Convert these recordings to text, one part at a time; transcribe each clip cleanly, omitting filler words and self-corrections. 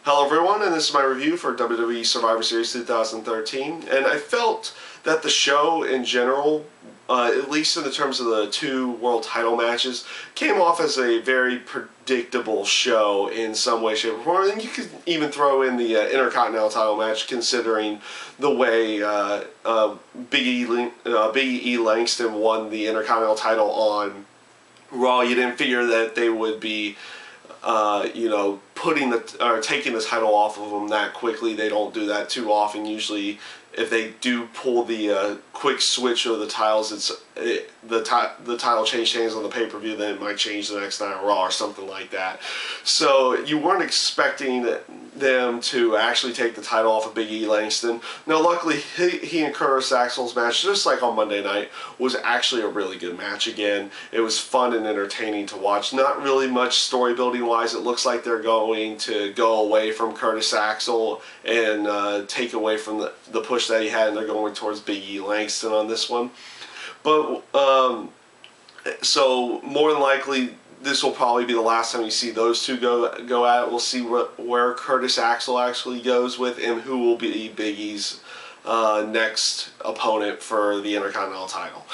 Hello everyone, and this is my review for WWE Survivor Series 2013, and I felt that the show in general, at least in the terms of the two world title matches, came off as a very predictable show in some way, shape, or form, and you could even throw in the Intercontinental title match considering the way Big E Langston won the Intercontinental title on Raw. You didn't figure that they would be taking the title off of them that quickly. They don't do that too often. Usually, if they do pull the quick switch of the titles, the title change hands on the pay-per-view, then it might change the next night on Raw or something like that. So you weren't expecting them to actually take the title off of Big E Langston. Now, luckily, he and Curtis Axel's match, just like on Monday night, was actually a really good match again. It was fun and entertaining to watch. Not really much story building wise. It looks like they're going to go away from Curtis Axel and take away from the push that he had, and they're going towards Big E Langston on this one. But so more than likely, this will probably be the last time you see those two go at it. We'll see where Curtis Axel actually goes with, and who will be Big E's next opponent for the Intercontinental title.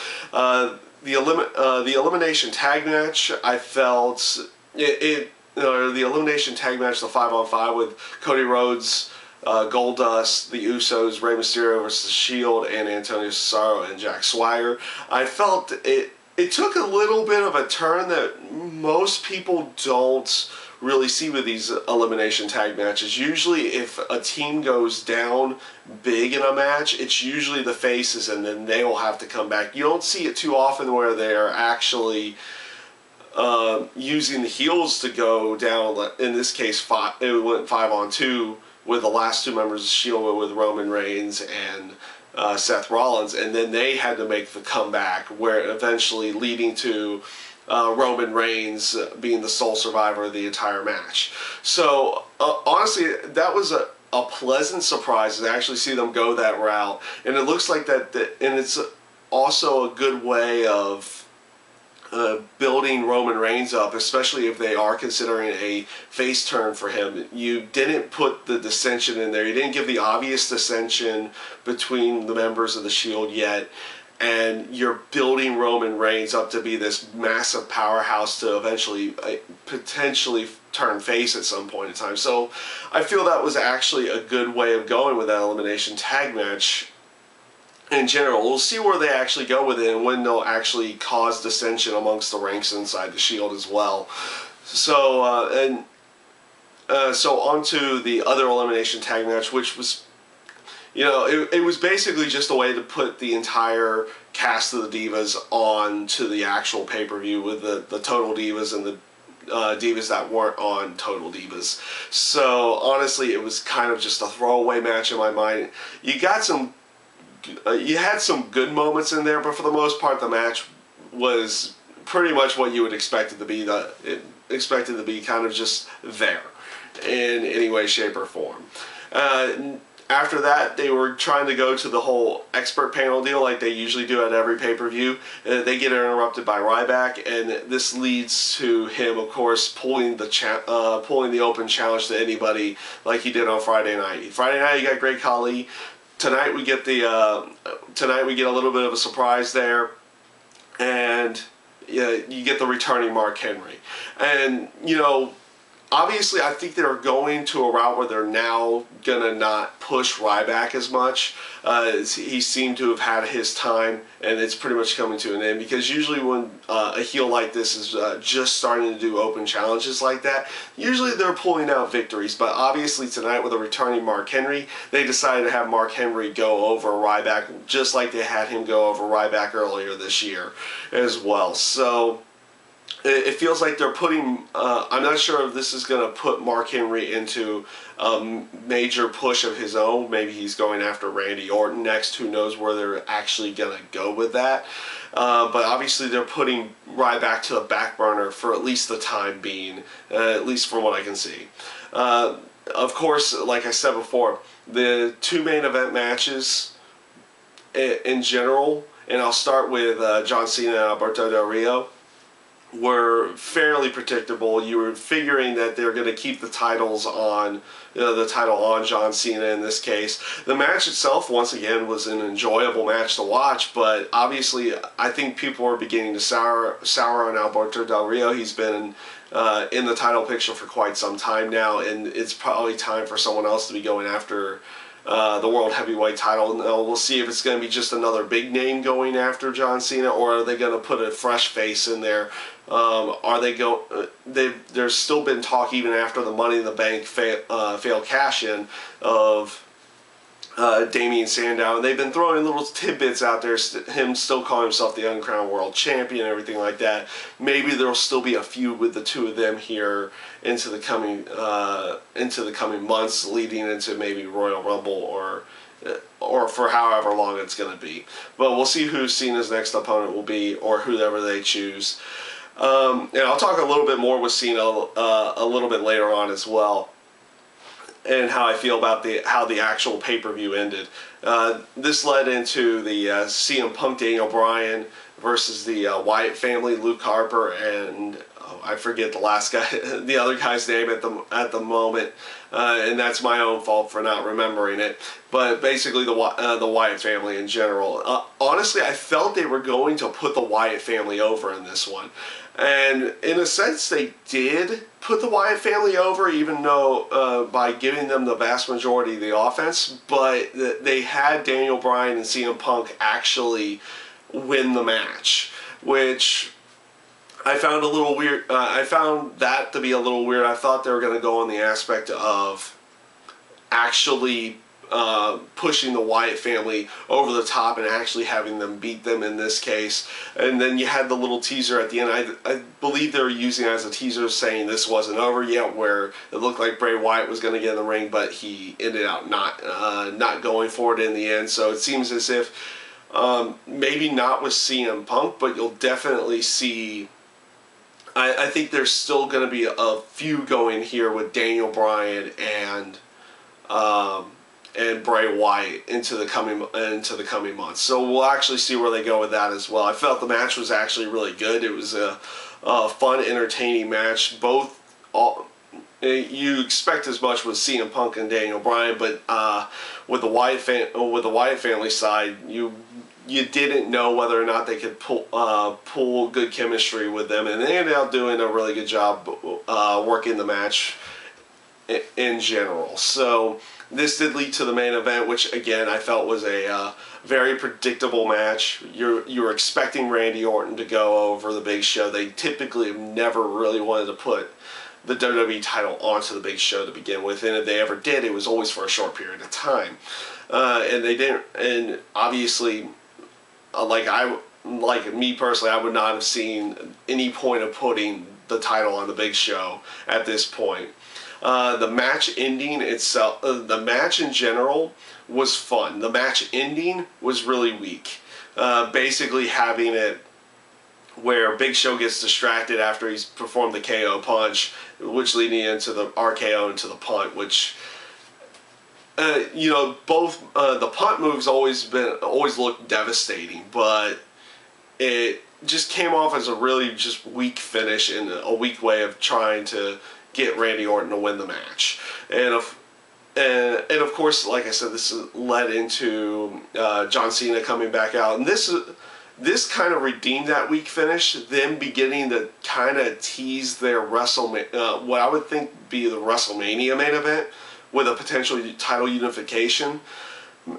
The elimination tag match, I felt the elimination tag match, the 5-on-5 with Cody Rhodes, Goldust, the Usos, Rey Mysterio versus The Shield, and Antonio Cesaro and Jack Swagger. I felt it took a little bit of a turn that most people don't really see with these elimination tag matches. Usually if a team goes down big in a match, it's usually the faces, and then they will have to come back. You don't see it too often where they're actually using the heels to go down. In this case, it went 5-on-2 with the last two members of S.H.I.E.L.D. with Roman Reigns and Seth Rollins, and then they had to make the comeback, where eventually leading to Roman Reigns being the sole survivor of the entire match. So honestly, that was a pleasant surprise to actually see them go that route, and it looks like and it's also a good way of building Roman Reigns up, especially if they are considering a face turn for him. You didn't put the dissension in there. You didn't give the obvious dissension between the members of the Shield yet, and you're building Roman Reigns up to be this massive powerhouse to eventually potentially turn face at some point in time. So I feel that was actually a good way of going with that elimination tag match. In general, we'll see where they actually go with it and when they'll actually cause dissension amongst the ranks inside the Shield as well. So so on to the other elimination tag match, which was, it was basically just a way to put the entire cast of the Divas onto the actual pay-per-view with the Total Divas and the Divas that weren't on Total Divas. So honestly, it was kind of just a throwaway match in my mind. You had some good moments in there, but for the most part, the match was pretty much what you would expect it to be. Expected to be kind of just there in any way, shape, or form. After that, they were trying to go to the whole expert panel deal like they usually do at every pay-per-view. They get interrupted by Ryback, and this leads to him, of course, pulling the open challenge to anybody like he did on Friday night. Friday night, you got Great Khali. Tonight we get a little bit of a surprise there, and you get the returning Mark Henry. And obviously, I think they're going to a route where they're now gonna not push Ryback as much. He seemed to have had his time, and it's pretty much coming to an end, because usually when a heel like this is just starting to do open challenges like that, usually they're pulling out victories. But obviously tonight, with a returning Mark Henry, they decided to have Mark Henry go over Ryback, just like they had him go over Ryback earlier this year as well. So it feels like they're putting, I'm not sure if this is going to put Mark Henry into a major push of his own. Maybe he's going after Randy Orton next. Who knows where they're actually going to go with that. But obviously they're putting Ryback to the back burner for at least the time being, at least from what I can see. Of course, like I said before, the two main event matches in general, and I'll start with John Cena and Alberto Del Rio. were fairly predictable. You were figuring that they're going to keep the titles on, the title on John Cena in this case. The match itself, once again, was an enjoyable match to watch, but obviously I think people are beginning to sour on Alberto Del Rio. He's been in the title picture for quite some time now, and it's probably time for someone else to be going after the World Heavyweight title. Now, we'll see if it's going to be just another big name going after John Cena, or are they going to put a fresh face in there? Are they there's still been talk even after the Money in the Bank failed cash-in of Damian Sandow, and they've been throwing little tidbits out there, him still calling himself the uncrowned world champion and everything like that. Maybe there'll still be a feud with the two of them here into the coming months, leading into maybe Royal Rumble or for however long it's going to be. But we'll see who Cena's next opponent will be, or whoever they choose. And I'll talk a little bit more with Cena a little bit later on as well, and how I feel about how the actual pay-per-view ended. This led into the CM Punk Daniel Bryan versus the Wyatt family, Luke Harper and I forget the last guy, the other guy's name at the moment, and that's my own fault for not remembering it. But basically, the Wyatt family in general. Honestly, I felt they were going to put the Wyatt family over in this one, and in a sense, they did put the Wyatt family over, even though by giving them the vast majority of the offense. But they had Daniel Bryan and CM Punk actually win the match, which I found a little weird. I found that to be a little weird. I thought they were going to go on the aspect of actually pushing the Wyatt family over the top and actually having them beat them in this case. And then you had the little teaser at the end. I believe they were using it as a teaser saying this wasn't over yet, where it looked like Bray Wyatt was going to get in the ring, but he ended up not going for it in the end. So it seems as if maybe not with CM Punk, but you'll definitely see. I think there's still going to be a feud going here with Daniel Bryan and Bray Wyatt into the coming months. So we'll actually see where they go with that as well. I felt the match was actually really good. It was a fun, entertaining match. You expect as much with CM Punk and Daniel Bryan, but with the Wyatt family side, you didn't know whether or not they could pull good chemistry with them, and they ended up doing a really good job working the match in general. So this did lead to the main event, which again I felt was a very predictable match. You were expecting Randy Orton to go over the Big Show. They typically have never really wanted to put the WWE title onto the Big Show to begin with, and if they ever did, it was always for a short period of time. And they didn't. And obviously, like me personally, I would not have seen any point of putting the title on the Big Show at this point. The match ending itself, the match in general was fun. The match ending was really weak. Basically having it where Big Show gets distracted after he's performed the KO punch, which leading into the RKO into the punt, which both the punt moves always looked devastating, but it just came off as a really just weak finish and a weak way of trying to get Randy Orton to win the match. And of course, like I said, this led into John Cena coming back out, and this kind of redeemed that weak finish, them beginning to kind of tease their WrestleMania, what I would think be the WrestleMania main event, with a potential title unification,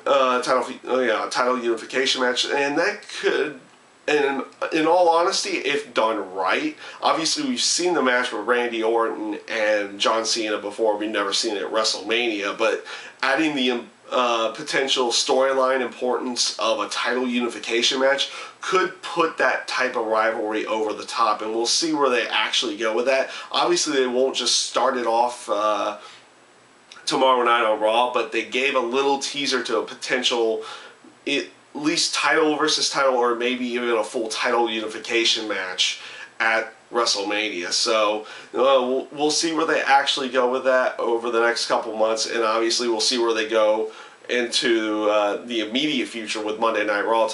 title unification match, and that could, and in all honesty, if done right, obviously we've seen the match with Randy Orton and John Cena before. We've never seen it at WrestleMania, but adding the potential storyline importance of a title unification match could put that type of rivalry over the top, and we'll see where they actually go with that. Obviously, they won't just start it off tomorrow night on Raw, but they gave a little teaser to a potential at least title versus title, or maybe even a full title unification match at WrestleMania. So we'll see where they actually go with that over the next couple months, and obviously we'll see where they go into the immediate future with Monday Night Raw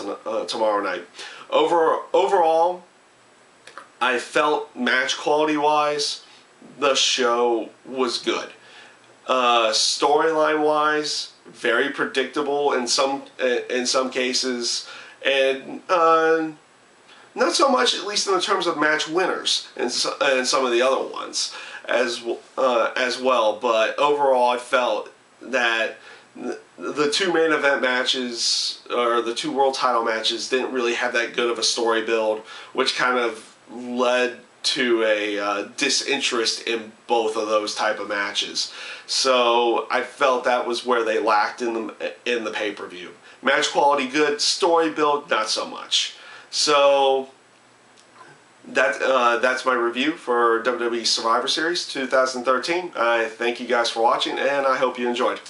tomorrow night. Overall, I felt match quality wise, the show was good. Storyline wise, very predictable in some cases, and not so much, at least in the terms of match winners and some of the other ones as well. But overall, I felt that the two main event matches, or the two world title matches, didn't really have that good of a story build, which kind of led to a disinterest in both of those type of matches. So I felt that was where they lacked in the pay-per-view. Match quality good, story build not so much. So that's my review for WWE Survivor Series 2013. I thank you guys for watching, and I hope you enjoyed.